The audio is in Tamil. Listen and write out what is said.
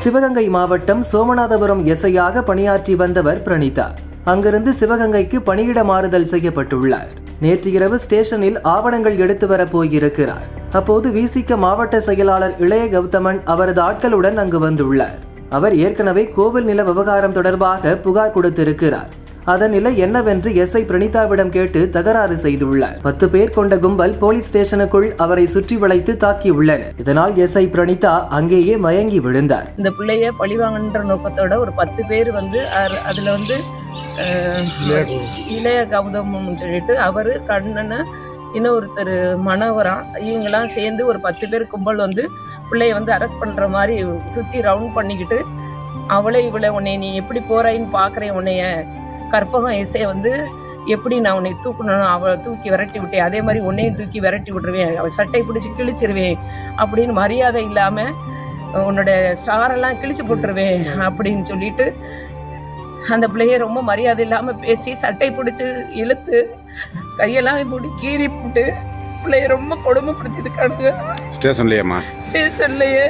சிவகங்கை மாவட்டம் சோமநாதபுரம் எஸ்ஐயாக பணியாற்றி வந்தவர் பிரணீதா. அங்கிருந்து சிவகங்கைக்கு பணியிட மாறுதல் செய்யப்பட்டுள்ளார். நேற்று இரவு ஸ்டேஷனில் ஆவணங்கள் எடுத்து வர போயிருக்கிறார். அப்போது விசிக மாவட்ட செயலாளர் இளைய கௌதமன் அவரது ஆட்களுடன் அங்கு வந்துள்ளார். அவர் ஏற்கனவே கோவில் நில விவகாரம் தொடர்பாக புகார் கொடுத்திருக்கிறார். அதன் நிலை என்னவென்று எஸ்ஐ பிரணீதாவிடம் கேட்டு தகராறு செய்துள்ளார். 10 பேர் கொண்ட கும்பல் போலீஸ் ஸ்டேஷனுக்குள் அவரை சுற்றி வளைத்து தாக்கியுள்ளனர். இதனால் எஸ்ஐ பிரணீதா அங்கேயே மயங்கி விழுந்தார். இந்த பிள்ளைய பழிவாங்கன்ற நோக்கத்தோட ஒரு 10 பேர் அதுல இளைய கௌதமம் சொல்லிட்டு அவரு கண்ணனை இன்னொருத்தர் மனோகரம் இவங்கெல்லாம் சேர்ந்து ஒரு 10 பேர் கும்பல் பிள்ளைய அரெஸ்ட் பண்ற மாதிரி சுத்தி ரவுண்ட் பண்ணிக்கிட்டு அவளை உன்னை நீ எப்படி போறாயின்னு பாக்குறேன், உன்னைய கற்பகம் இசை எப்படி நான் உன்னை தூக்கணும், அவளை தூக்கி விரட்டி விட்டேன், அதே மாதிரி உன்னையும் தூக்கி விரட்டி விட்டுருவேன், அவள் சட்டை பிடிச்சி கிழிச்சிருவேன் அப்படின்னு மரியாதை இல்லாமல் உன்னோட ஸ்டாரெல்லாம் கிழிச்சு போட்டுருவேன் அப்படின்னு சொல்லிட்டு அந்த பிள்ளைய ரொம்ப மரியாதை இல்லாமல் பேசி சட்டை பிடிச்சி இழுத்து கையெல்லாம் மூடி கீறி போட்டு பிள்ளைய ரொம்ப கொடுமைப்படுத்திருக்கானுங்க. ஸ்டேஷன்லயே